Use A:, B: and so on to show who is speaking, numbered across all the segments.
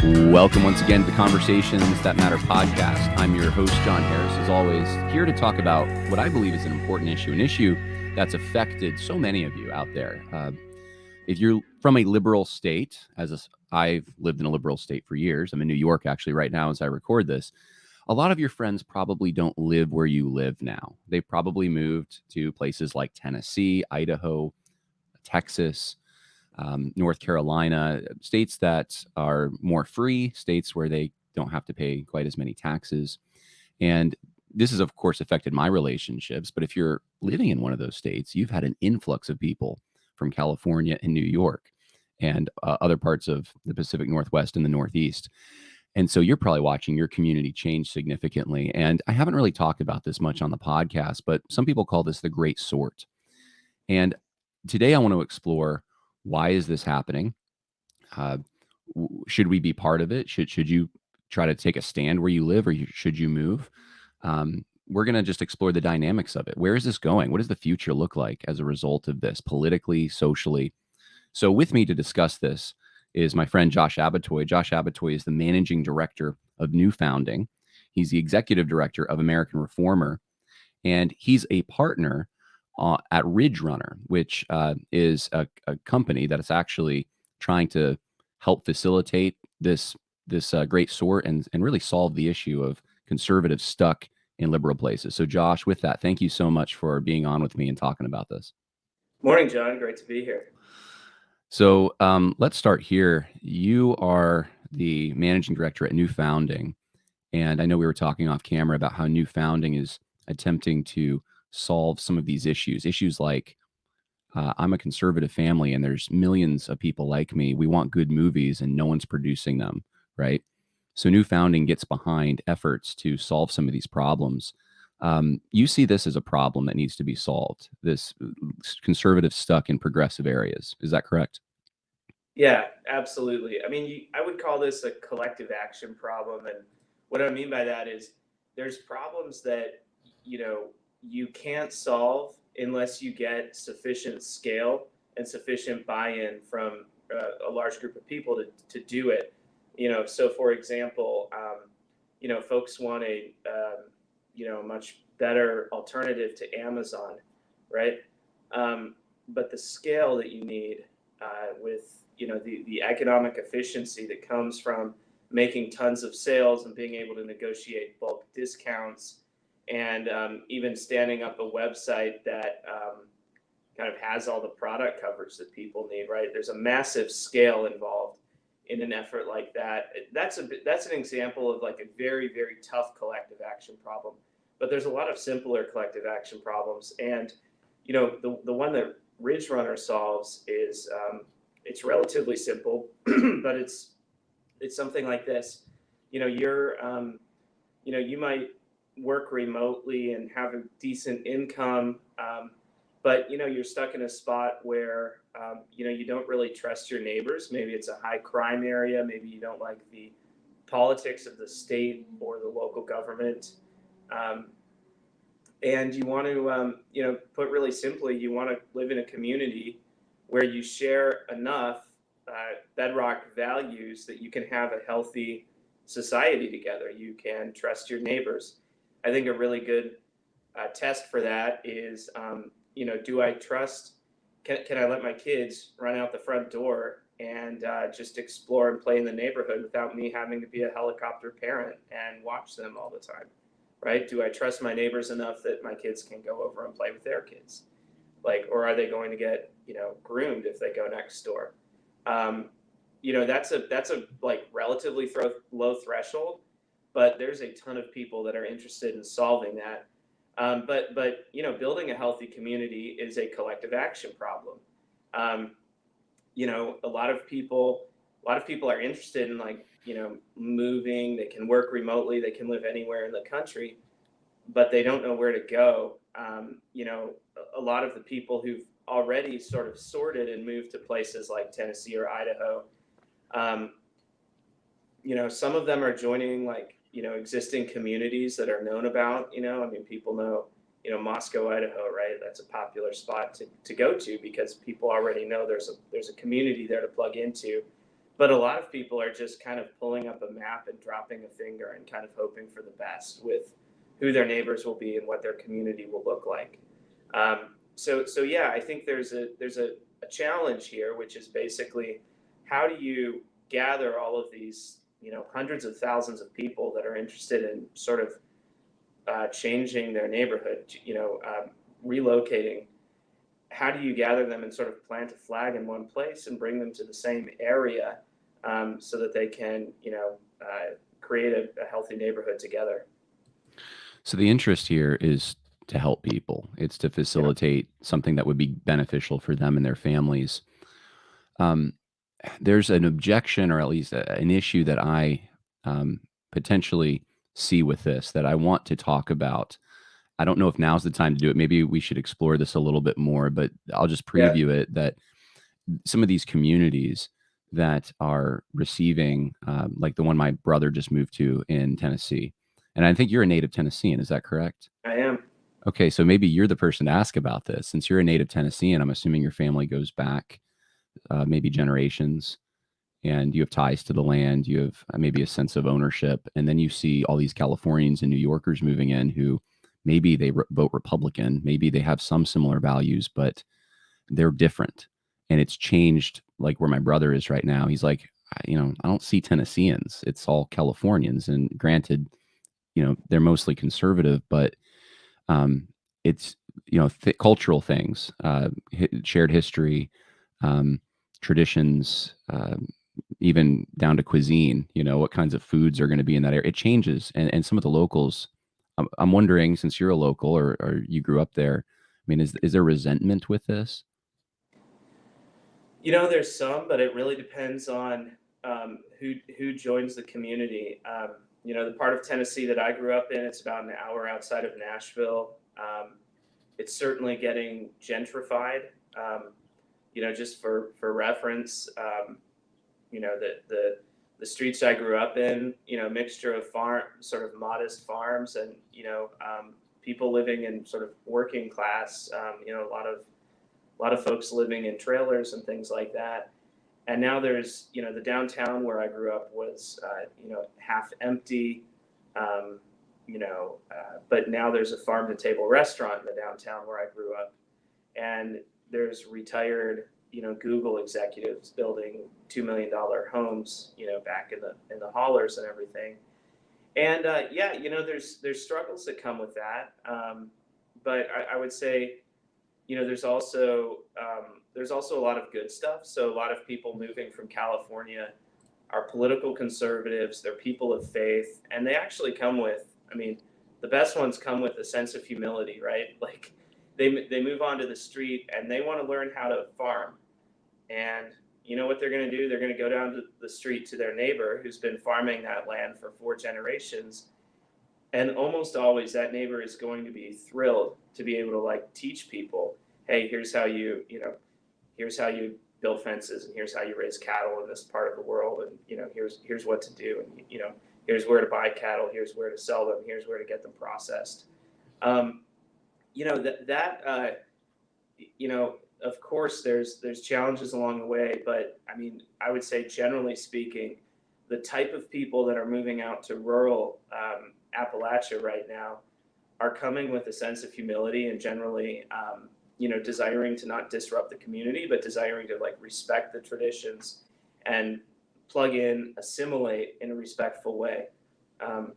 A: Welcome once again to Conversations That Matter podcast. I'm your host, John Harris, as always, here to talk about what I believe is an important issue, an issue that's affected so many of you out there. If you're from a liberal state, I've lived in a liberal state for years. I'm in New York actually right now as I record this. A lot of your friends probably don't live where you live now. They probably moved to places like Tennessee, Idaho, Texas, North Carolina, states that are more free, states where they don't have to pay quite as many taxes. And this has, of course, affected my relationships. But if you're living in one of those states, you've had an influx of people from California and New York and other parts of the Pacific Northwest and the Northeast. And so you're probably watching your community change significantly. And I haven't really talked about this much on the podcast, but some people call this the Great Sort. And today I want to explore, why is this happening? Should we be part of it? Should you try to take a stand where you live, or should you move? We're going to just explore the dynamics of it. Where is this going? What does the future look like as a result of this, politically, socially? So with me to discuss this is my friend Josh Abatoy. Josh Abatoy is the managing director of New Founding. He's the executive director of American Reformer, and he's a partner at Ridge Runner, which is a company that is actually trying to help facilitate this great sort and really solve the issue of conservatives stuck in liberal places. So Josh, with that, thank you so much for being on with me and talking about this.
B: Morning, John. Great to be here.
A: So let's start here. You are the managing director at New Founding, and I know we were talking off camera about how New Founding is attempting to solve some of these issues like I'm a conservative family and there's millions of people like me. We want good movies and no one's producing them, right? So New Founding gets behind efforts to solve some of these problems. You see this as a problem that needs to be solved, this conservative stuck in progressive areas. Is that correct?
B: Yeah, absolutely. I mean, I would call this a collective action problem. And what I mean by that is there's problems that, you can't solve unless you get sufficient scale and sufficient buy-in from a large group of people to do it. So for example, folks want a much better alternative to Amazon, right? But the scale that you need with the economic efficiency that comes from making tons of sales and being able to negotiate bulk discounts, and even standing up a website that kind of has all the product coverage that people need, right? There's a massive scale involved in an effort like that. That's an example of like a very, very tough collective action problem. But there's a lot of simpler collective action problems. And, the one that Ridge Runner solves is it's relatively simple, but it's something like this. You might work remotely and have a decent income, but you're stuck in a spot where you don't really trust your neighbors. Maybe it's a high crime area. Maybe you don't like the politics of the state or the local government. And you want to, put really simply, you want to live in a community where you share enough bedrock values that you can have a healthy society together. You can trust your neighbors. I think a really good test for that is, do I trust, can I let my kids run out the front door and just explore and play in the neighborhood without me having to be a helicopter parent and watch them all the time, right? Do I trust my neighbors enough that my kids can go over and play with their kids? Or are they going to get, groomed if they go next door? That's a like relatively low threshold, but there's a ton of people that are interested in solving that. But building a healthy community is a collective action problem. A lot of people are interested in moving. They can work remotely. They can live anywhere in the country, but they don't know where to go. A lot of the people who've already sort of sorted and moved to places like Tennessee or Idaho, some of them are joining existing communities that are known about. People know, Moscow, Idaho, right? That's a popular spot to go to because people already know there's a community there to plug into. But a lot of people are just kind of pulling up a map and dropping a finger and kind of hoping for the best with who their neighbors will be and what their community will look like. So yeah, I think there's a challenge here, which is basically how do you gather all of these, hundreds of thousands of people that are interested in sort of changing their neighborhood, relocating. How do you gather them and sort of plant a flag in one place and bring them to the same area, so that they can, create a healthy neighborhood together?
A: So the interest here is to help people. It's to
B: Yeah.
A: facilitate something that would be beneficial for them and their families. Um, there's an objection, or at least an issue that I potentially see with this that I want to talk about. I don't know if now's the time to do it. Maybe we should explore this a little bit more, but I'll just
B: Yeah.
A: preview it that some of these communities that are receiving, like the one my brother just moved to in Tennessee, and I think you're a native Tennessean. Is that correct?
B: I am.
A: Okay, so maybe you're the person to ask about this. Since you're a native Tennessean, I'm assuming your family goes back maybe generations, and you have ties to the land. You have maybe a sense of ownership, and then you see all these Californians and New Yorkers moving in who maybe they vote Republican, maybe they have some similar values, but they're different, and it's changed. Like where my brother is right now, he's like, I don't see Tennesseans. It's all Californians, and granted, they're mostly conservative, but um, it's cultural things, shared history, um, traditions, even down to cuisine. What kinds of foods are going to be in that area. It changes, and some of the locals. I'm wondering, since you're a local or you grew up there, I mean, is there resentment with this?
B: There's some, but it really depends on who joins the community. The part of Tennessee that I grew up in, it's about an hour outside of Nashville. It's certainly getting gentrified. Just for reference, the streets I grew up in, mixture of sort of modest farms, and people living in sort of working class. A lot of folks living in trailers and things like that. And now there's, the downtown where I grew up was, half empty. Um, but now there's a farm to table restaurant in the downtown where I grew up, and there's retired, Google executives building $2 million homes, back in the hollers and everything. And yeah, there's struggles that come with that. But I would say, there's also a lot of good stuff. So a lot of people moving from California are political conservatives. They're people of faith, and they actually come with. I mean, the best ones come with a sense of humility, right? Like they move onto the street and they want to learn how to farm. And you know what they're going to do? They're going to go down to the street to their neighbor who's been farming that land for 4 generations, and almost always that neighbor is going to be thrilled to be able to like teach people, hey, here's how you build fences, and here's how you raise cattle in this part of the world, and here's what to do, and here's where to buy cattle, here's where to sell them, here's where to get them processed. um, of course there's challenges along the way, but I mean, I would say generally speaking, the type of people that are moving out to rural Appalachia right now are coming with a sense of humility, and generally, desiring to not disrupt the community, but desiring to like respect the traditions and plug in, assimilate in a respectful way. Um,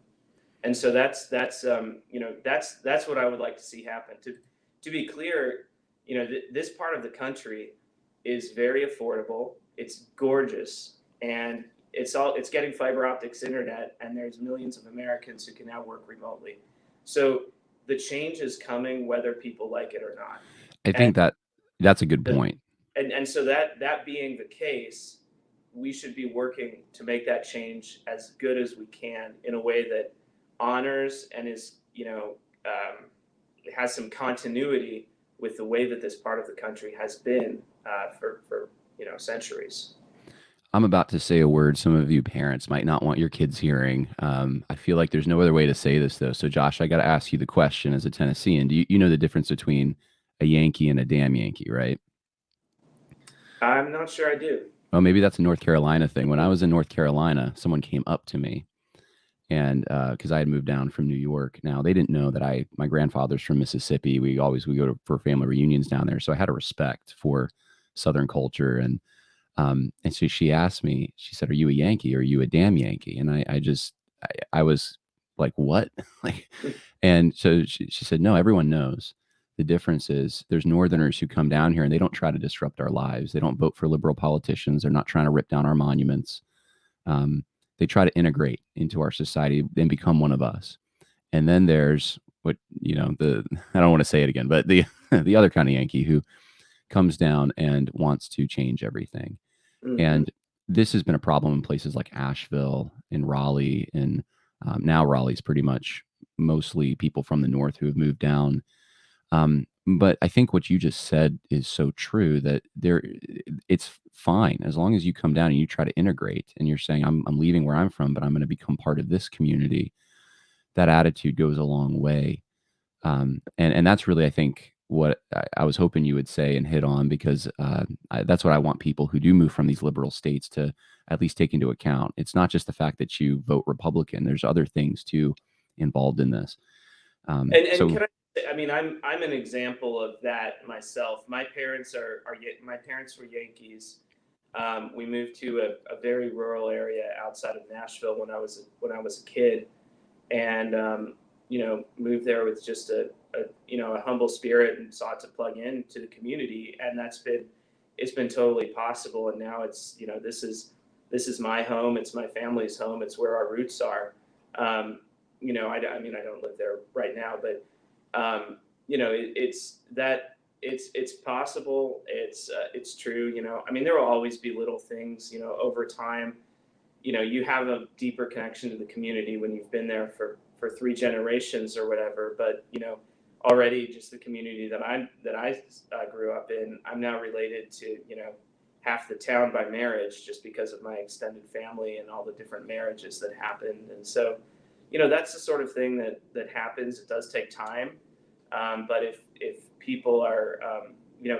B: and so that's what I would like to see happen. To be clear, this part of the country is very affordable. It's gorgeous, and it's getting fiber optics internet, and there's millions of Americans who can now work remotely. So the change is coming whether people like it or not.
A: I
B: And
A: think that's a good
B: the,
A: point.
B: and so that being the case, we should be working to make that change as good as we can in a way that honors and is, has some continuity with the way that this part of the country has been for centuries.
A: I'm about to say a word some of you parents might not want your kids hearing. I feel like there's no other way to say this, though. So, Josh, I got to ask you the question as a Tennessean. Do you know the difference between a Yankee and a damn Yankee, right?
B: I'm not sure I do.
A: Well, maybe that's a North Carolina thing. When I was in North Carolina, someone came up to me and because I had moved down from New York. Now they didn't know that my grandfather's from Mississippi. We go for family reunions down there, so I had a respect for Southern culture. And so she asked me, she said, "Are you a Yankee? Or are you a damn Yankee?" And I was like, "What?" like, and so she said, "No, everyone knows. The difference is there's Northerners who come down here and they don't try to disrupt our lives. They don't vote for liberal politicians. They're not trying to rip down our monuments. Um, they try to integrate into our society and become one of us. And then there's what, I don't want to say it again, but the the other kind of Yankee who comes down and wants to change everything.
B: Mm-hmm.
A: And this has been a problem in places like Asheville and Raleigh. And now Raleigh's pretty much mostly people from the north who have moved down. But I think what you just said is so true that it's fine as long as you come down and you try to integrate and you're saying, I'm leaving where I'm from, but I'm going to become part of this community. That attitude goes a long way. And that's really, I think, what I was hoping you would say and hit on, because that's what I want people who do move from these liberal states to at least take into account. It's not just the fact that you vote Republican. There's other things too involved in this.
B: And
A: So
B: can I mean, I'm an example of that myself. My parents were Yankees. We moved to a very rural area outside of Nashville when I was a kid, and moved there with just a humble spirit and sought to plug in to the community, and it's been totally possible. And now this is my home. It's my family's home. It's where our roots are. I mean, I don't live there right now, but it's possible. It's true. I mean, there will always be little things. Over time, you have a deeper connection to the community when you've been there for 3 generations or whatever. But already just the community that I grew up in, I'm now related to half the town by marriage, just because of my extended family and all the different marriages that happened. And so that's the sort of thing that happens. It does take time, but if people are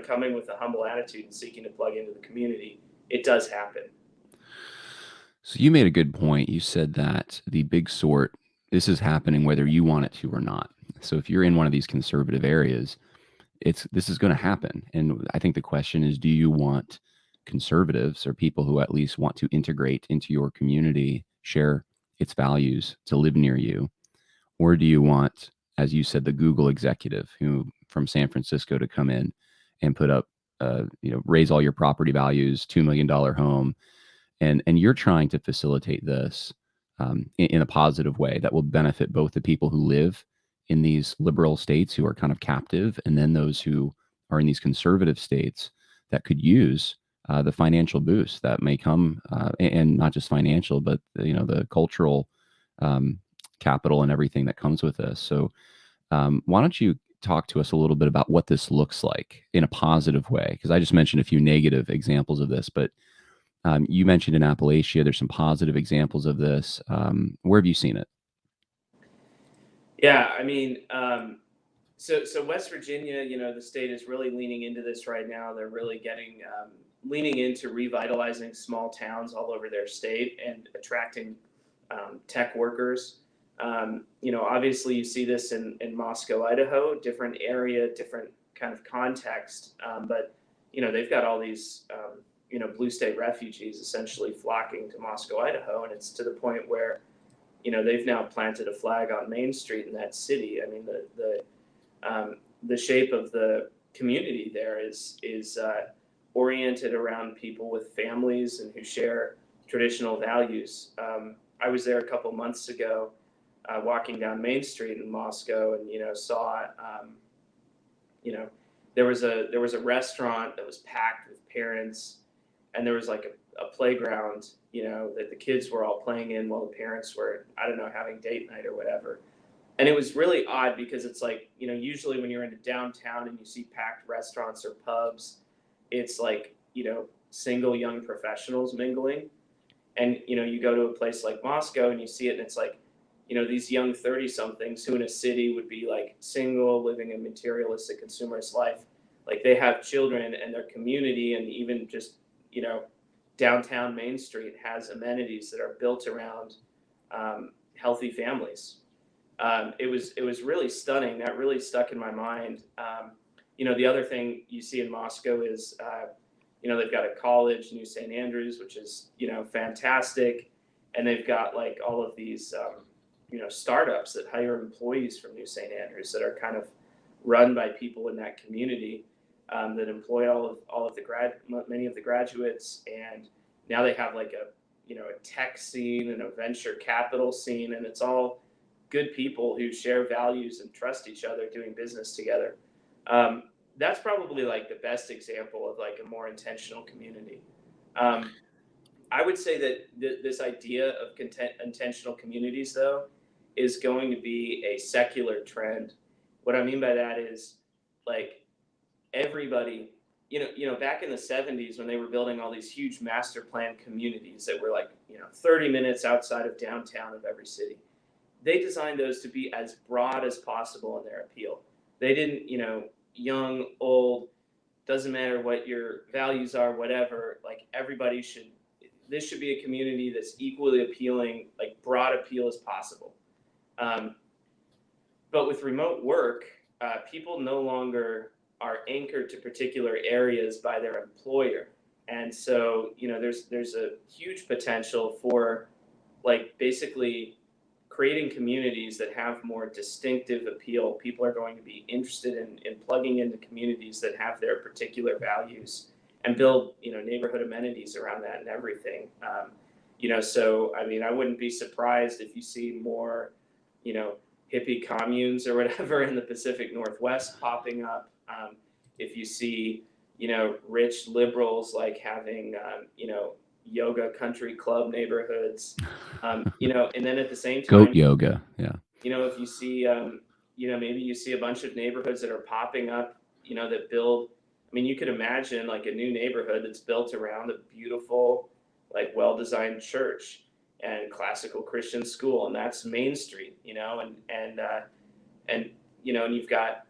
B: coming with a humble attitude and seeking to plug into the community, it does happen.
A: So you made a good point. You said that the big sort, this is happening whether you want it to or not. So if you're in one of these conservative areas, this is going to happen. And I think the question is, do you want conservatives or people who at least want to integrate into your community, share its values, to live near you? Or do you want, as you said, the Google executive who from San Francisco to come in and put up, raise all your property values, $2 million home, and you're trying to facilitate this in a positive way that will benefit both the people who live in these liberal states who are kind of captive, and then those who are in these conservative states that could use the financial boost that may come, and not just financial, but the cultural capital and everything that comes with this. So why don't you talk to us a little bit about what this looks like in a positive way? Because I just mentioned a few negative examples of this, but you mentioned in Appalachia, there's some positive examples of this. Where have you seen it?
B: Yeah, I mean, so West Virginia, the state is really leaning into this right now. They're really leaning into revitalizing small towns all over their state and attracting tech workers. Obviously you see this in Moscow, Idaho, different area, different kind of context, but they've got all these blue state refugees essentially flocking to Moscow, Idaho, and it's to the point where they've now planted a flag on Main Street in that city. I mean, the shape of the community there is oriented around people with families and who share traditional values. I was there a couple months ago, walking down Main Street in Moscow, and saw there was a restaurant that was packed with parents, and there was like a playground, that the kids were all playing in while the parents were, I don't know, having date night or whatever. And it was really odd because it's like, usually when you're in a downtown and you see packed restaurants or pubs, it's like, single young professionals mingling. And, you go to a place like Moscow and you see it and it's like, these young 30 somethings who in a city would be like single, living a materialistic consumerist life. Like they have children and their community and even just, downtown Main Street has amenities that are built around healthy families. It was really stunning. That really stuck in my mind. The other thing you see in Moscow is, they've got a college, New St. Andrews, which is, fantastic. And they've got like all of these, startups that hire employees from New St. Andrews that are kind of run by people in that community, that employ all of the many of the graduates. And now they have like a tech scene and a venture capital scene, and it's all good people who share values and trust each other doing business together. That's probably like the best example of like a more intentional community. Um, I would say that this idea of intentional communities, though, is going to be a secular trend. What I mean by that is, like, everybody, back in the 70s when they were building all these huge master plan communities that were like, 30 minutes outside of downtown of every city, they designed those to be as broad as possible in their appeal. They didn't, young, old, doesn't matter what your values are, whatever, like this should be a community that's equally appealing, like broad appeal as possible. But with remote work, people no longer are anchored to particular areas by their employer. And so, there's a huge potential for like basically creating communities that have more distinctive appeal. People are going to be interested in plugging into communities that have their particular values and build, neighborhood amenities around that and everything. So, I mean, I wouldn't be surprised if you see more, hippie communes or whatever in the Pacific Northwest popping up. If you see, rich liberals like having, yoga country club neighborhoods, and then at the same time,
A: Goat yoga. Yeah.
B: if you see, maybe you see a bunch of neighborhoods that are popping up, that build, I mean, you could imagine like a new neighborhood that's built around a beautiful, like well-designed church and classical Christian school, and that's Main Street, and you've got,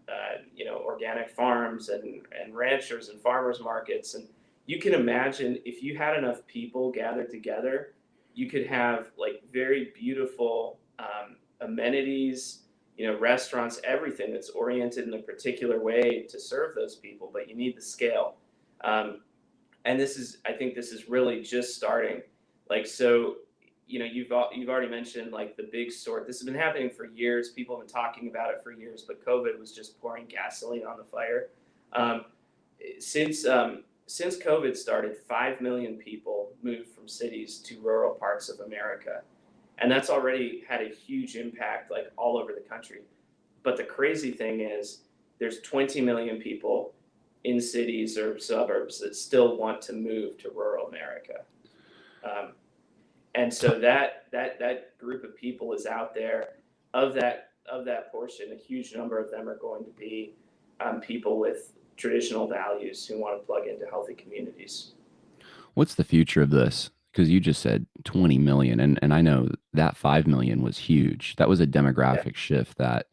B: organic farms and ranchers and farmers markets. And you can imagine if you had enough people gathered together, you could have like very beautiful amenities, restaurants, everything that's oriented in a particular way to serve those people, but you need the scale. And I think this is really just starting. Like, so, you've already mentioned like the big sort. This has been happening for years. People have been talking about it for years, but COVID was just pouring gasoline on the fire. Since COVID started, 5 million people moved from cities to rural parts of America. And that's already had a huge impact, like all over the country. But the crazy thing is there's 20 million people in cities or suburbs that still want to move to rural America. And so that group of people is out there. Of that portion, a huge number of them are going to be people with traditional values who want to plug into healthy communities.
A: What's the future of this? Because you just said 20 million, and I know that 5 million was huge. That was a demographic shift that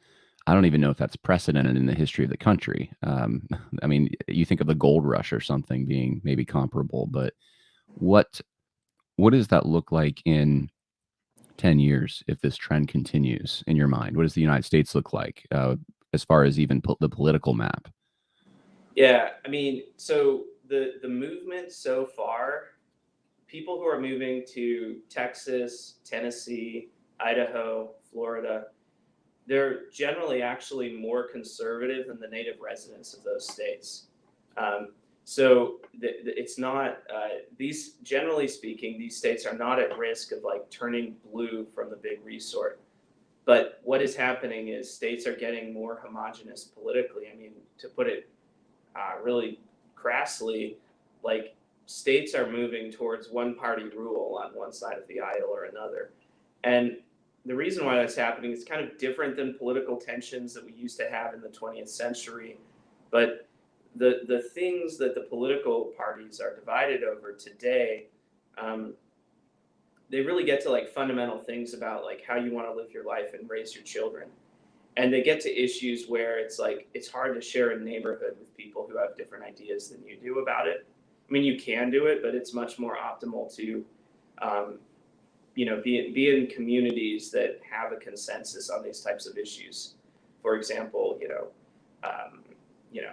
A: I don't even know if that's precedented in the history of the country. I mean, you think of the gold rush or something being maybe comparable, but what does that look like in 10 years if this trend continues in your mind? What does the United States look like as far as even the political map?
B: Yeah, I mean, so the movement so far, people who are moving to Texas, Tennessee, Idaho, Florida, they're generally actually more conservative than the native residents of those states. So it's not, these, generally speaking, these states are not at risk of like turning blue from the big resort. But what is happening is states are getting more homogenous politically. I mean, to put it really crassly, like states are moving towards one party rule on one side of the aisle or another. And the reason why that's happening is kind of different than political tensions that we used to have in the 20th century. But the things that the political parties are divided over today, they really get to like fundamental things about like how you want to live your life and raise your children. And they get to issues where it's like it's hard to share a neighborhood with people who have different ideas than you do about it. I mean, you can do it, but it's much more optimal to, be in communities that have a consensus on these types of issues. For example, um, you know,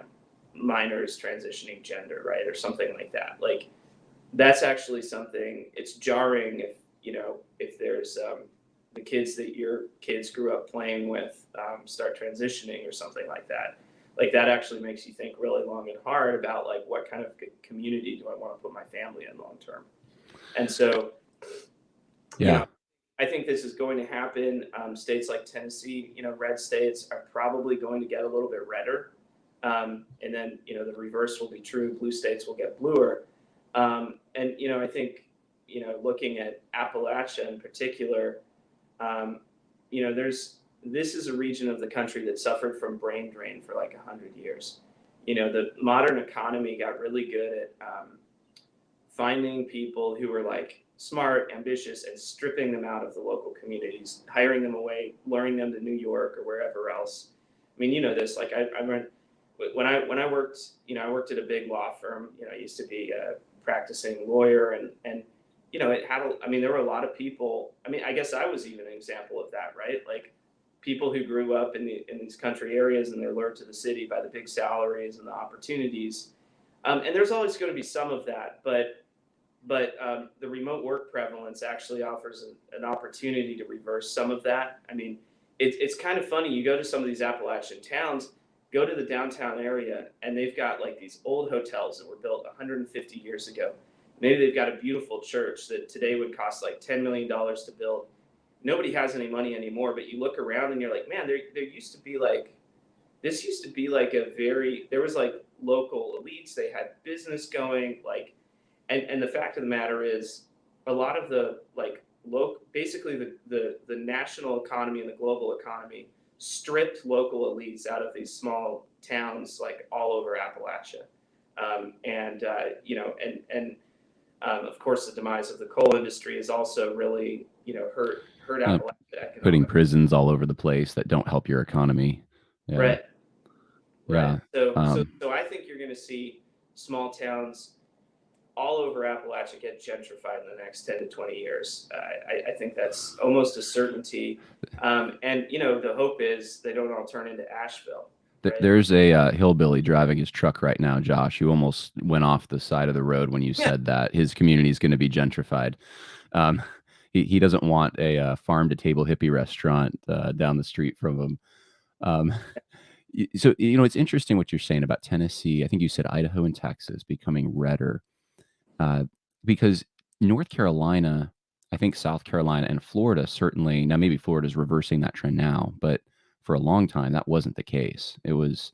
B: minors transitioning gender, right, or something like that. Like, that's actually something. It's jarring if there's the kids that your kids grew up playing with start transitioning or something like that. Like, that actually makes you think really long and hard about like what kind of community do I want to put my family in long term. And so,
A: Yeah.
B: I think this is going to happen. States like Tennessee, red states are probably going to get a little bit redder. And then, the reverse will be true. Blue states will get bluer. And, I think, looking at Appalachia in particular, um, this is a region of the country that suffered from brain drain for like 100 years. The modern economy got really good at finding people who were like smart, ambitious, and stripping them out of the local communities, hiring them away, luring them to New York or wherever else. I mean, this. Like, I went when I worked. I worked at a big law firm. I used to be a practicing lawyer, and it had. There were a lot of people. I guess I was even an example of that, right? Like, people who grew up in these country areas and they're lured to the city by the big salaries and the opportunities. And there's always going to be some of that, but the remote work prevalence actually offers an opportunity to reverse some of that. It's kind of funny. You go to some of these Appalachian towns, go to the downtown area, and they've got like these old hotels that were built 150 years ago. Maybe they've got a beautiful church that today would cost like $10 million to build. Nobody has any money anymore, but you look around and you're like, man, there used to be like, this used to be like there was like local elites. They had business going, like, and the fact of the matter is, a lot of the like basically the national economy and the global economy stripped local elites out of these small towns like all over Appalachia, of course the demise of the coal industry has also really hurt Appalachia economically.
A: Putting prisons all over the place that don't help your economy. Yeah.
B: Right.
A: Yeah.
B: So I think you're going to see small towns all over Appalachia get gentrified in the next 10 to 20 years. I think that's almost a certainty. And the hope is they don't all turn into Asheville. Right?
A: There's a hillbilly driving his truck right now, Josh, who almost went off the side of the road when you said that his community is going to be gentrified. He doesn't want a farm to table hippie restaurant down the street from him. So, it's interesting what you're saying about Tennessee. I think you said Idaho and Texas becoming redder. Because North Carolina, I think South Carolina and Florida certainly, now maybe Florida's reversing that trend now, but for a long time, that wasn't the case. It was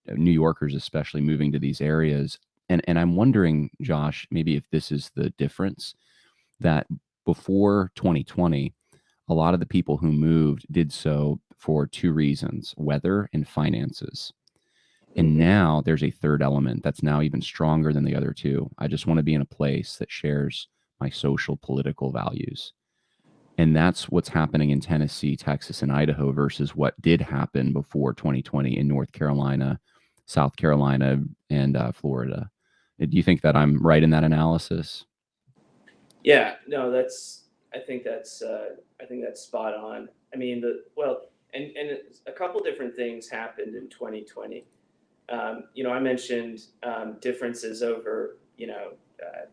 A: New Yorkers, especially, moving to these areas. And I'm wondering, Josh, maybe if this is the difference, that before 2020, a lot of the people who moved did so for two reasons: weather and finances. And now there's a third element that's now even stronger than the other two. I just want to be in a place that shares my social, political values. And that's what's happening in Tennessee, Texas, and Idaho versus what did happen before 2020 in North Carolina, South Carolina, and Florida. Do you think that I'm right in that analysis?
B: Yeah, no, I think that's spot on. And a couple different things happened in 2020. I mentioned differences over,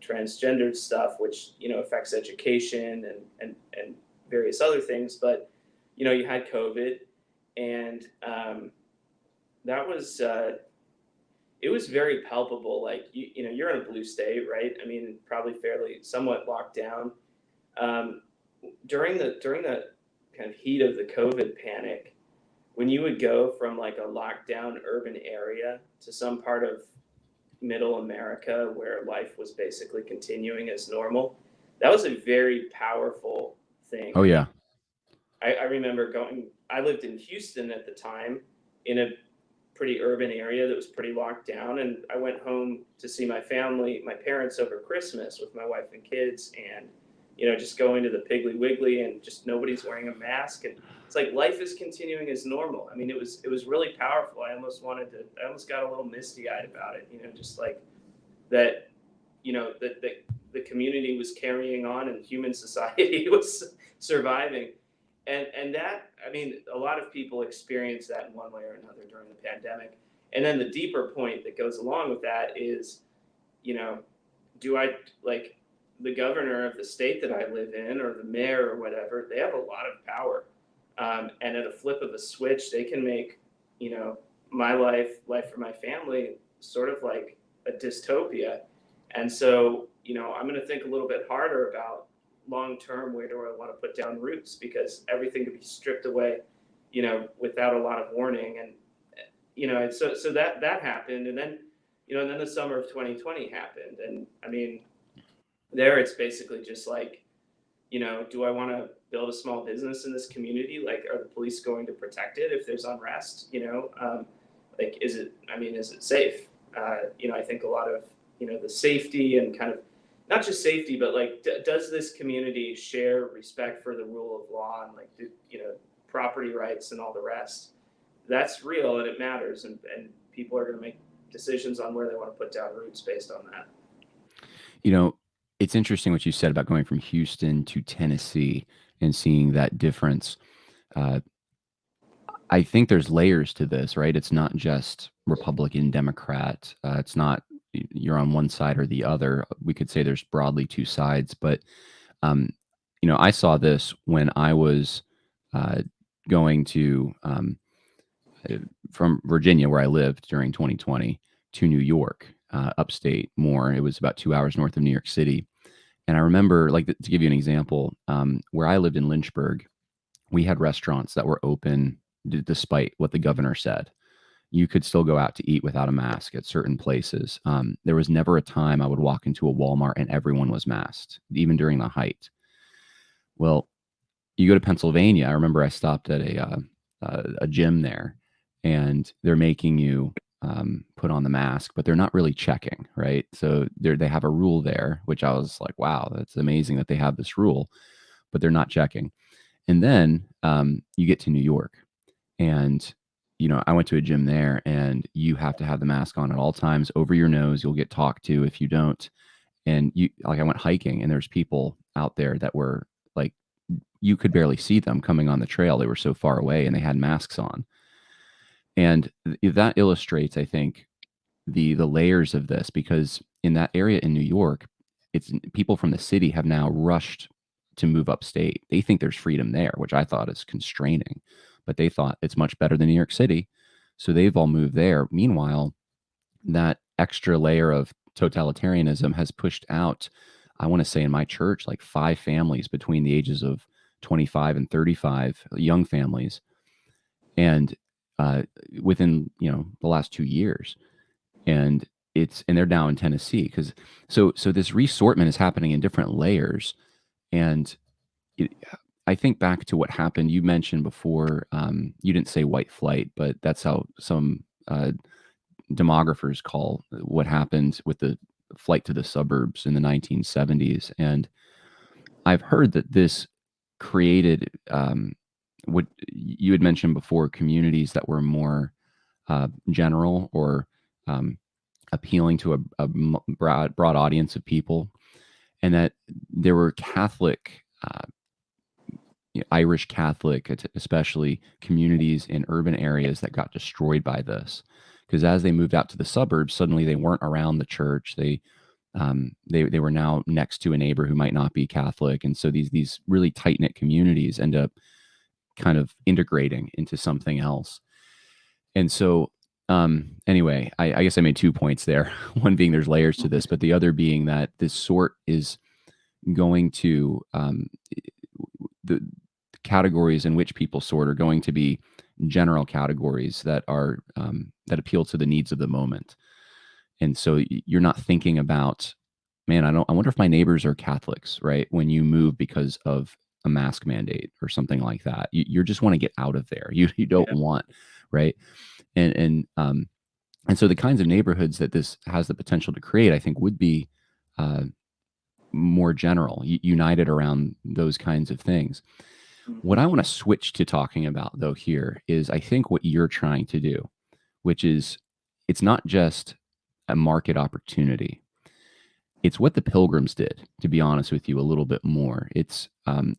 B: transgendered stuff, which, affects education and various other things. But, you had COVID, and that was, it was very palpable. Like, you're in a blue state, right? Probably fairly somewhat locked down. During the kind of heat of the COVID panic, when you would go from like a lockdown urban area to some part of middle America where life was basically continuing as normal, that was a very powerful thing.
A: Oh, yeah.
B: I remember I lived in Houston at the time, in a pretty urban area that was pretty locked down. And I went home to see my family, my parents, over Christmas with my wife and kids, and just going to the Piggly Wiggly, and just nobody's wearing a mask, and it's like life is continuing as normal. It was really powerful. I almost got a little misty eyed about it, just like that. the community was carrying on and human society was surviving. And that, I mean, a lot of people experience that in one way or another during the pandemic. And then the deeper point that goes along with that is, do I, like, the governor of the state that I live in, or the mayor or whatever, they have a lot of power. And at a flip of a switch, they can make, my life for my family, sort of like a dystopia. And so, I'm going to think a little bit harder about long term, where do I want to put down roots, because everything could be stripped away, without a lot of warning. And, so that happened. And then, and then the summer of 2020 happened. And I mean, there it's basically just like, do I want to build a small business in this community? Like, are the police going to protect it if there's unrest? Like, is it safe? I think a lot of, the safety and kind of, not just safety, but like, does this community share respect for the rule of law and, like, property rights and all the rest? That's real, and it matters. And people are going to make decisions on where they want to put down roots based on that.
A: It's interesting what you said about going from Houston to Tennessee and seeing that difference. I think there's layers to this, right? It's not just Republican, Democrat. It's not you're on one side or the other. We could say there's broadly two sides, but I saw this when I was going to from Virginia, where I lived during 2020, to New York, upstate more. It was about 2 hours north of New York City. And I remember, like, to give you an example, where I lived in Lynchburg, we had restaurants that were open despite what the governor said. You could still go out to eat without a mask at certain places. There was never a time I would walk into a Walmart and everyone was masked, even during the height. Well, you go to Pennsylvania. I remember I stopped at a gym there, and they're making you put on the mask, but they're not really checking, right? So they have a rule there, which I was like, wow, that's amazing that they have this rule, but they're not checking. And then you get to New York, and I went to a gym there, and you have to have the mask on at all times over your nose. You'll get talked to if you don't. And I went hiking, and there's people out there that were like, you could barely see them coming on the trail. They were so far away, and they had masks on. And that illustrates, I think, the layers of this, because in that area in New York, it's people from the city have now rushed to move upstate. They think there's freedom there, which I thought is constraining, but they thought it's much better than New York City. So they've all moved there. Meanwhile, that extra layer of totalitarianism has pushed out, I want to say in my church, like 5 families between the ages of 25 and 35, young families. And within the last 2 years, and they're down in Tennessee, because so this resortment is happening in different layers. And I think back to what happened. You mentioned before, you didn't say white flight, but that's how some demographers call what happened with the flight to the suburbs in the 1970s. And I've heard that this created what you had mentioned before, communities that were more general, or appealing to a broad audience of people, and that there were Catholic, Irish Catholic, especially, communities in urban areas that got destroyed by this, because as they moved out to the suburbs, suddenly they weren't around the church. They were now next to a neighbor who might not be Catholic, and so these really tight knit communities end up kind of integrating into something else. And so anyway, I guess I made 2 points there. One being there's layers to this, but the other being that this sort is going to the categories in which people sort are going to be general categories that are that appeal to the needs of the moment. And so you're not thinking about, man, I wonder if my neighbors are Catholics, right? When you move because of a mask mandate or something like that, you just want to get out of there. You don't want, right? And so the kinds of neighborhoods that this has the potential to create, I think, would be more general, united around those kinds of things. What I want to switch to talking about, though, here is, I think, what you're trying to do, which is, it's not just a market opportunity. it's what the Pilgrims did, to be honest with you, a little bit more. It's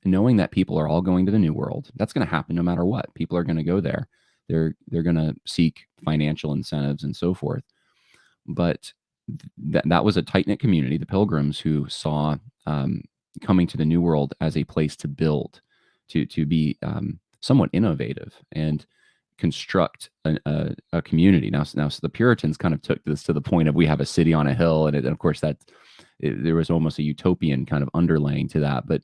A: knowing that people are all going to the New World. That's going to happen no matter what. People are going to go there. They're going to seek financial incentives and so forth. But that was a tight knit community, the Pilgrims, who saw coming to the New World as a place to build, to be somewhat innovative and construct a community. Now, so the Puritans kind of took this to the point of we have a city on a hill, and of course there was almost a utopian kind of underlaying to that. But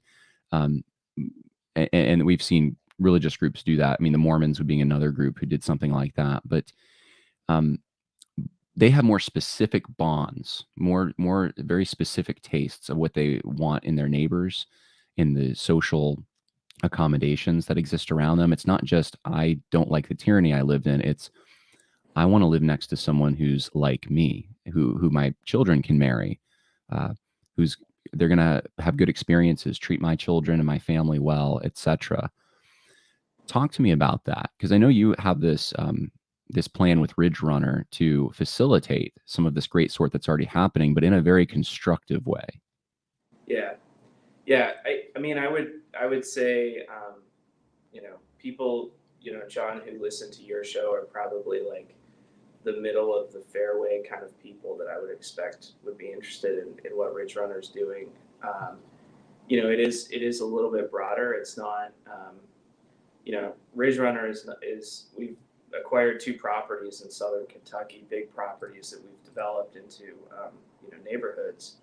A: and we've seen religious groups do that. I mean, the Mormons would being another group who did something like that. But they have more specific bonds, more very specific tastes of what they want in their neighbors, in the social accommodations that exist around them. It's not just I don't like the tyranny I lived in. It's I want to live next to someone who's like me, who my children can marry, who's they're going to have good experiences, treat my children and my family well, etc. Talk to me about that, because I know you have this this plan with Ridge Runner to facilitate some of this great sort that's already happening, but in a very constructive way.
B: Yeah, yeah. I mean, I would say, people, John, who listen to your show are probably like the middle of the fairway kind of people that I would expect would be interested in what Ridge Runner's doing. It is a little bit broader. It's not, Ridge Runner is we've acquired 2 properties in southern Kentucky, big properties that we've developed into, neighborhoods.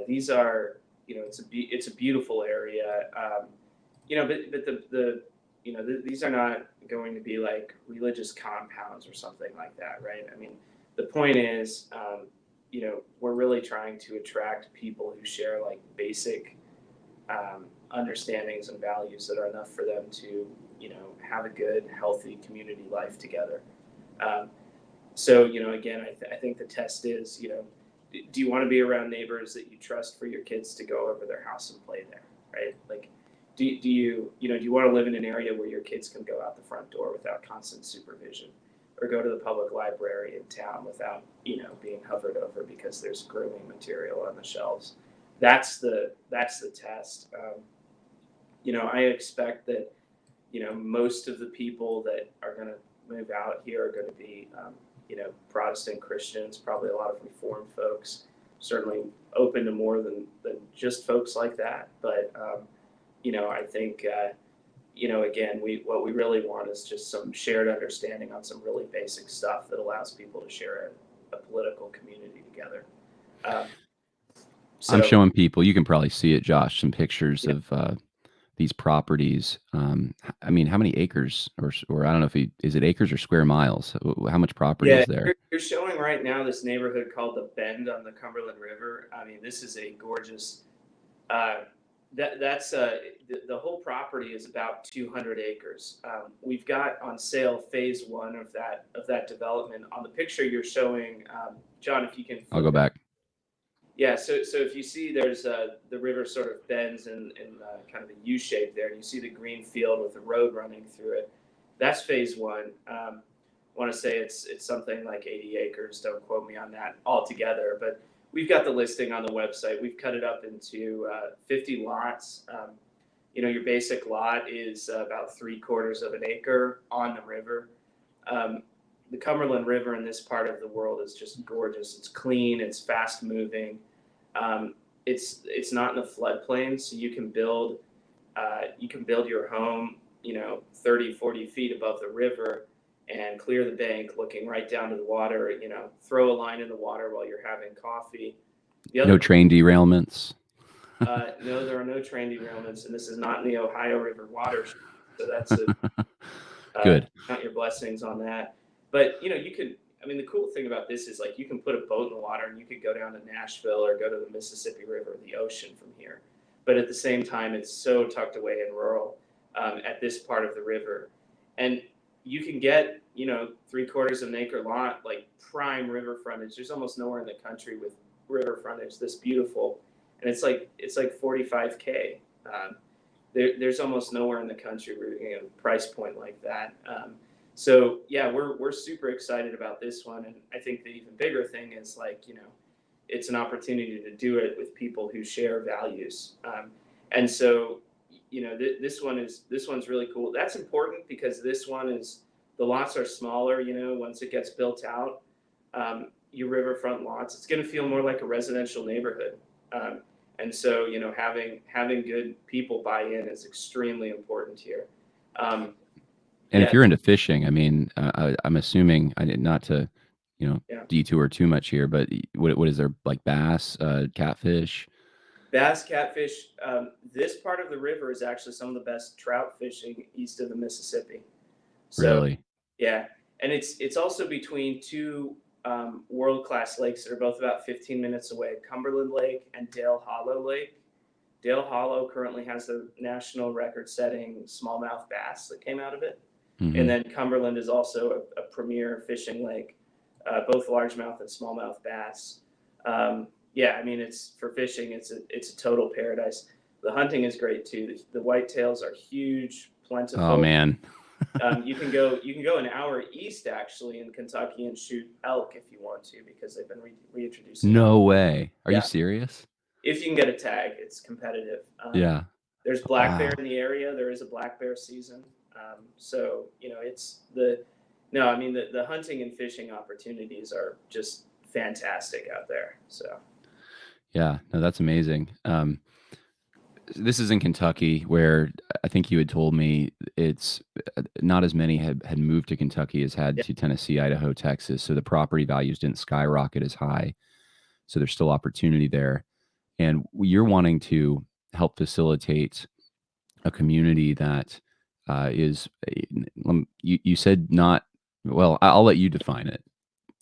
B: These are, it's a beautiful area. But these are not going to be like religious compounds or something like that, right? I mean, the point is, we're really trying to attract people who share like basic understandings and values that are enough for them to, have a good, healthy community life together. Again, I think the test is, do you want to be around neighbors that you trust for your kids to go over their house and play there, right? Like, do you want to live in an area where your kids can go out the front door without constant supervision, or go to the public library in town without, being hovered over because there's grooming material on the shelves? That's the test. I expect that, most of the people that are going to move out here are going to be, Protestant Christians, probably a lot of Reformed folks, certainly open to more than just folks like that. But, I think, again, what we really want is just some shared understanding on some really basic stuff that allows people to share a political community together.
A: I'm showing people, you can probably see it, Josh, some pictures of these properties. I mean, how many acres, or I don't know is it acres or square miles? How much property is there?
B: You're showing right now this neighborhood called the Bend on the Cumberland River. I mean, this is a gorgeous. The whole property is about 200 acres. We've got on sale phase 1 of that development. On the picture you're showing, John, if you can.
A: I'll go back.
B: Yeah, so if you see, there's the river sort of bends in kind of a U shape there, and you see the green field with the road running through it. That's phase 1. I want to say it's something like 80 acres. Don't quote me on that altogether, but we've got the listing on the website. We've cut it up into 50 lots. Your basic lot is about 3/4 of an acre on the river. The Cumberland River in this part of the world is just gorgeous. It's clean. It's fast moving. It's not in a floodplain, so you can build your home, 30, 40 feet above the river, and clear the bank, looking right down to the water. Throw a line in the water while you're having coffee.
A: No train derailments.
B: No, there are no train derailments, and this is not in the Ohio River watershed, so that's
A: good.
B: Count your blessings on that. But you can. I mean, the cool thing about this is like you can put a boat in the water and you could go down to Nashville or go to the Mississippi River, or the ocean from here. But at the same time, it's so tucked away and rural at this part of the river, and you can get 3/4 of an acre lot, like prime river frontage. There's almost nowhere in the country with river frontage this beautiful, and it's like $45K. There's almost nowhere in the country where you're getting a price point like that. So yeah, we're super excited about this one, and I think the even bigger thing is like, it's an opportunity to do it with people who share values. And so, this one's really cool. That's important because this one is the lots are smaller. Once it gets built out, your riverfront lots, it's going to feel more like a residential neighborhood. And so, having good people buy in is extremely important here.
A: And if
B: Yeah,
A: you're into fishing, I mean, I'm assuming I did not to,
B: yeah.
A: detour too much here, but what is there, like bass, catfish?
B: Bass, catfish. This part of the river is actually some of the best trout fishing east of the Mississippi. So
A: Really?
B: yeah, and it's also between two world-class lakes that are both about 15 minutes away: Cumberland Lake and Dale Hollow Lake. Dale Hollow currently has the national record-setting smallmouth bass that came out of it, and
A: Hmm.
B: then Cumberland is also a premier fishing lake, both largemouth and smallmouth bass. Yeah, I mean, it's for fishing. It's a total paradise. The hunting is great too. The whitetails are huge,
A: Oh
B: plentiful.
A: man.
B: You can go an hour east actually in Kentucky and shoot elk if you want to, because they've been reintroducing elk.
A: No way. Are you
B: Yeah,
A: serious?
B: if you can get a tag, it's competitive.
A: Yeah.
B: There's black bear
A: Wow.
B: in the area. There is a black bear season. So it's the no. I mean, the hunting and fishing opportunities are just fantastic out there. So
A: Yeah. No, that's amazing. This is in Kentucky, where I think you had told me it's not as many had moved to Kentucky as had
B: yeah,
A: to Tennessee, Idaho, Texas. So the property values didn't skyrocket as high. So there's still opportunity there. And you're wanting to help facilitate a community that is, you said not, well, I'll let you define it.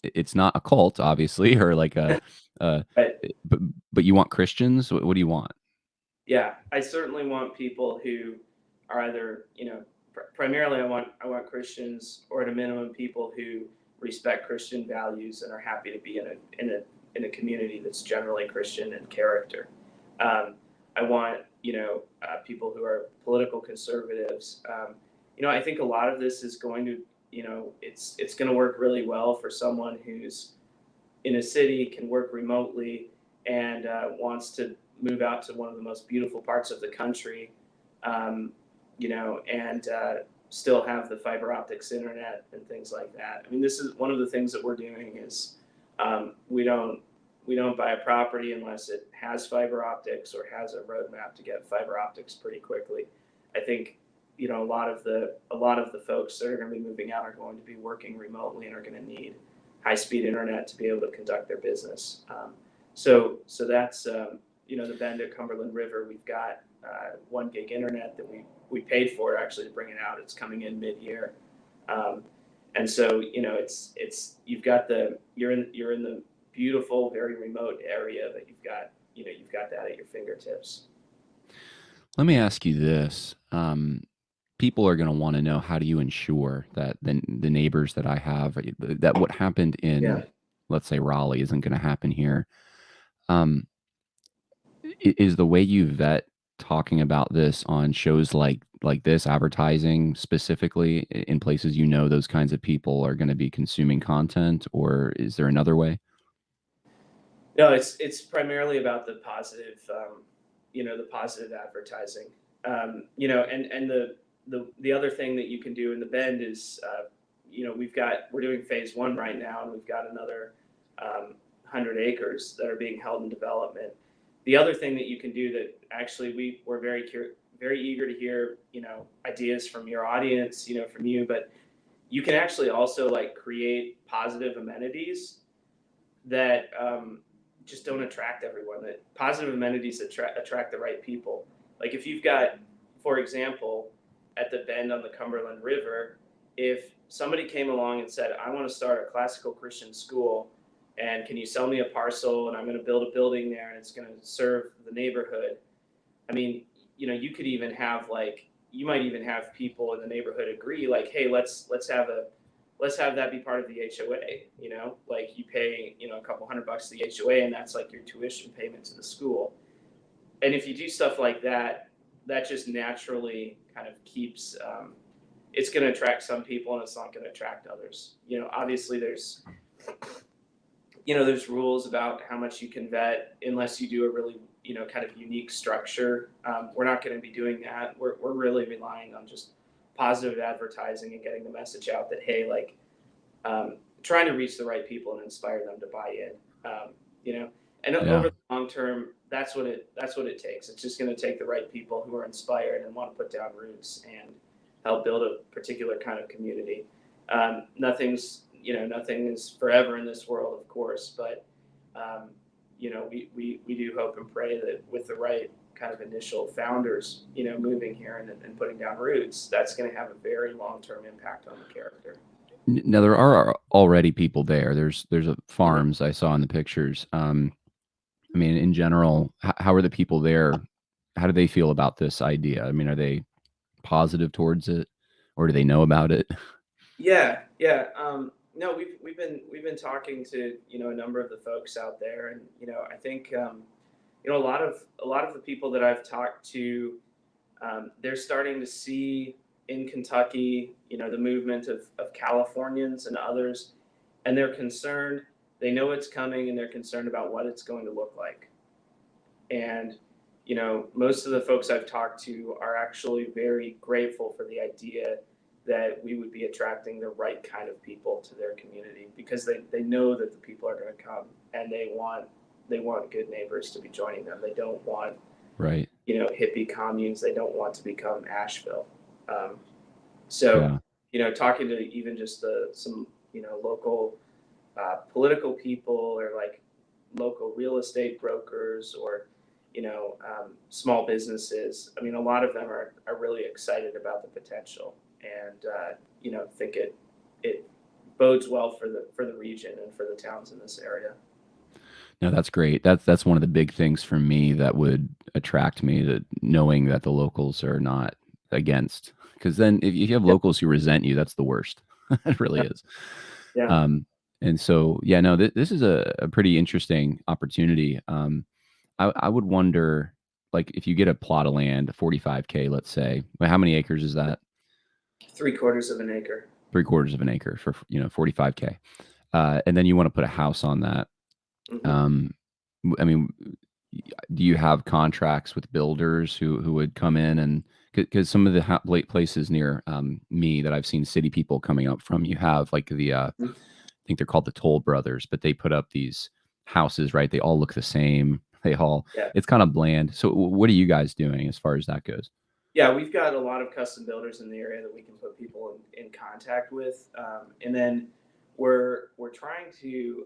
A: It's not a cult, obviously, or like
B: but
A: but you want Christians. What do you want?
B: yeah, I certainly want people who are either, primarily I want Christians, or at a minimum people who respect Christian values and are happy to be in a community that's generally Christian in character. I want, people who are political conservatives. I think a lot of this is going to, it's going to work really well for someone who's in a city, can work remotely, and wants to move out to one of the most beautiful parts of the country, and still have the fiber optics internet and things like that. I mean, this is one of the things that we're doing is, we don't buy a property unless it has fiber optics or has a roadmap to get fiber optics pretty quickly. I think a lot of the folks that are going to be moving out are going to be working remotely and are going to need high-speed internet to be able to conduct their business. So that's the Bend at Cumberland River. We've got 1 gig internet that we paid for actually to bring it out. It's coming in mid-year, and so it's you're in the beautiful, very remote area, but you've got that at your fingertips.
A: Let me ask you this. People are going to want to know, how do you ensure that the neighbors that I have, that what happened
B: Yeah.
A: in, let's say, Raleigh isn't going to happen here? Um, is the way you vet talking about this on shows like this, advertising specifically in places those kinds of people are going to be consuming content, or is there another way?
B: No, it's primarily about the positive, the positive advertising. And the other thing that you can do in the Bend is, we're doing phase 1 right now, and we've got another 100 acres that are being held in development. The other thing that you can do that actually we're very eager to hear, ideas from your audience, from you, but you can actually also like create positive amenities that just don't attract everyone. That positive amenities attract the right people. Like if you've got, for example, at the Bend on the Cumberland River, if somebody came along and said, "I want to start a classical Christian school, and can you sell me a parcel? And I'm going to build a building there, and it's going to serve the neighborhood." I mean, you might even have people in the neighborhood agree, like, "Hey, let's have that be part of the HOA." Like you pay a couple $100 to the HOA, and that's like your tuition payment to the school. And if you do stuff like that, that just naturally kind of keeps it's going to attract some people and it's not going to attract others. Obviously there's rules about how much you can vet unless you do a really, kind of unique structure. We're not going to be doing that. We're really relying on just positive advertising and getting the message out that, hey, like, trying to reach the right people and inspire them to buy in, and over the long term, that's what it takes. It's just going to take the right people who are inspired and want to put down roots and help build a particular kind of community. Nothing is forever in this world, of course, but we do hope and pray that with the right kind of initial founders, moving here and putting down roots, that's going to have a very long-term impact on the character.
A: Now there are already people there. There's a farms I saw in the pictures. I mean, in general, how are the people there? How do they feel about this idea? I mean, are they positive towards it, or do they know about it?
B: Yeah. No, we've been talking to a number of the folks out there, and I think a lot of the people that I've talked to, they're starting to see in Kentucky, the movement of Californians and others, and they're concerned. They know it's coming, and they're concerned about what it's going to look like. And most of the folks I've talked to are actually very grateful for the idea that we would be attracting the right kind of people to their community, because they know that the people are going to come, and they want good neighbors to be joining them. They don't want
A: Right.
B: hippie communes. They don't want to become Asheville. Talking to even just some local political people, or like local real estate brokers, or small businesses. I mean, a lot of them are really excited about the potential, and think it bodes well for the region and for the towns in this area.
A: No, that's great. That's one of the big things for me that would attract me, that knowing that the locals are not against. Because then if you have locals who resent you, that's the worst. It really is.
B: Yeah.
A: And so, no, this is a pretty interesting opportunity. I would wonder, like, if you get a plot of land, 45K, let's say, but how many acres is that?
B: 3/4 of an acre.
A: 3/4 of an acre for 45K, and then you want to put a house on that. I mean, do you have contracts with builders who would come in? And because some of the places near me that I've seen city people coming up from, you have like I think they're called the Toll Brothers, but they put up these houses, right? They all look the same. It's kind of bland. So what are you guys doing as far as that goes?
B: Yeah, we've got a lot of custom builders in the area that we can put people in contact with, and then we're trying to,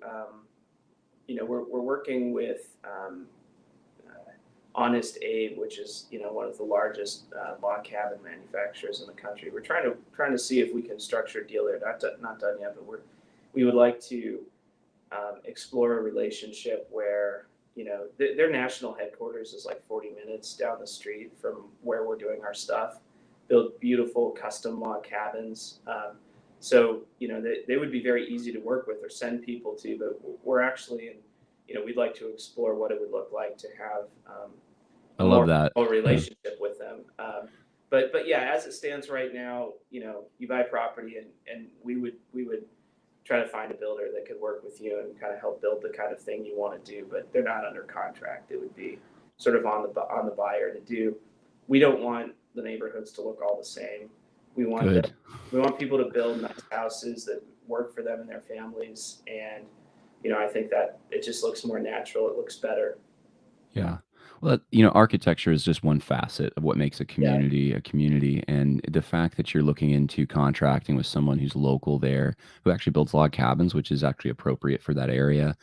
B: we're working with Honest Abe, which is one of the largest log cabin manufacturers in the country. We're trying to see if we can structure a deal there. Not done yet, but we would like to explore a relationship where their national headquarters is like 40 minutes down the street from where we're doing our stuff. Build beautiful custom log cabins. So they would be very easy to work with or send people to. But we're actually we'd like to explore what it would look like to have
A: I love that
B: relationship with them. But yeah, as it stands right now, you buy property, and we would try to find a builder that could work with you and kind of help build the kind of thing you want to do. But they're not under contract. It would be sort of on the buyer to do. We don't want the neighborhoods to look all the same. We want people to build nice houses that work for them and their families. And I think that it just looks more natural. It looks better.
A: Yeah. Well, architecture is just one facet of what makes a community a community. And the fact that you're looking into contracting with someone who's local there, who actually builds log cabins, which is actually appropriate for that area,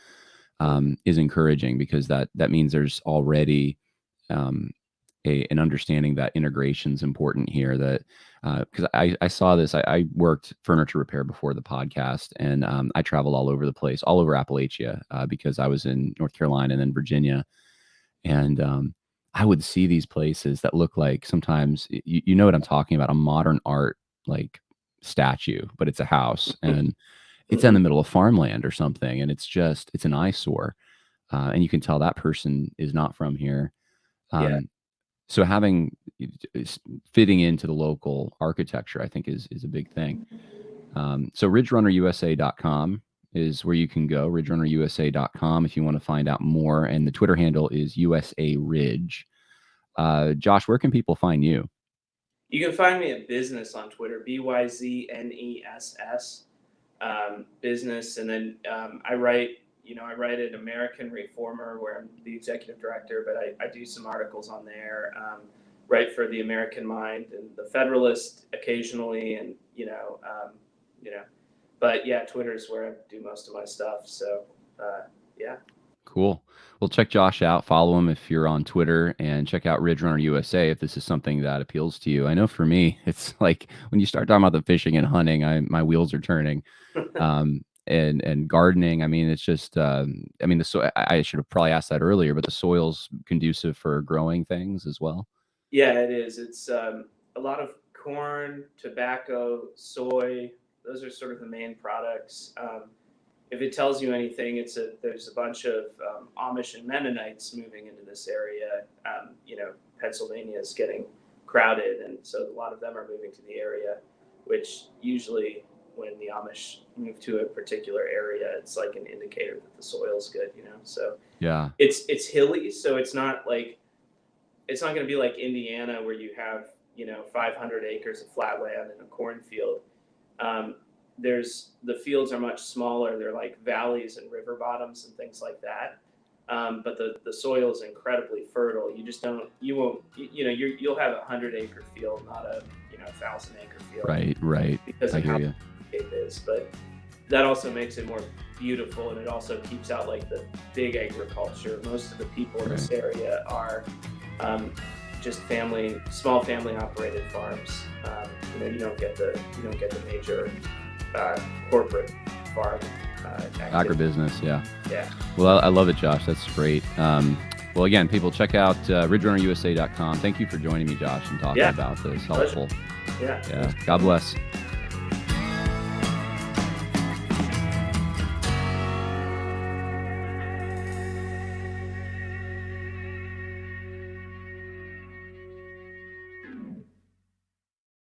A: is encouraging, because that means there's already an understanding that integration is important here. That because I saw this, I worked furniture repair before the podcast, and I traveled all over the place, all over Appalachia, because I was in North Carolina and then Virginia. And I would see these places that look like, sometimes you know what I'm talking about, a modern art like statue, but it's a house, and it's in the middle of farmland or something, and it's an eyesore, and you can tell that person is not from here. So having fitting into the local architecture, I think is a big thing. So ridgerunnerusa.com is where you can go, ridgerunnerusa.com, if you want to find out more. And the Twitter handle is USA Ridge. Josh, where can people find you?
B: You can find me at business on Twitter, BYZNESS, business. And then I write at American Reformer, where I'm the executive director, but I do some articles on there. Write for the American Mind and the Federalist occasionally, and but yeah, Twitter is where I do most of my stuff. So yeah.
A: Cool. Well, check Josh out. Follow him if you're on Twitter, and check out Ridge Runner USA if this is something that appeals to you. I know for me, it's like when you start talking about the fishing and hunting, my wheels are turning. And gardening. I mean, it's just. I mean, I should have probably asked that earlier, but the soil's conducive for growing things as well.
B: Yeah, it is. It's a lot of corn, tobacco, soy. Those are sort of the main products. If it tells you anything, there's a bunch of Amish and Mennonites moving into this area. Pennsylvania is getting crowded, and so a lot of them are moving to the area, which usually when the Amish move to a particular area, it's like an indicator that the soil's good, So
A: yeah,
B: it's hilly, so it's not going to be like Indiana where you have 500 acres of flat land in a cornfield. The fields are much smaller. They're like valleys and river bottoms and things like that. But the soil is incredibly fertile. You'll have a 100-acre field, not a 1,000-acre field.
A: Right.
B: Because
A: I
B: of
A: hear
B: how
A: you.
B: it is, but that also makes it more beautiful, and it also keeps out like the big agriculture. Most of the people in this area are just small family operated farms. You don't get the major corporate farm
A: agribusiness. Yeah.
B: Well,
A: I love it, Josh. That's great. Well, again, people check out ridgerunnerusa.com. Thank you for joining me, Josh, and talking about this. Helpful.
B: Yeah.
A: God bless.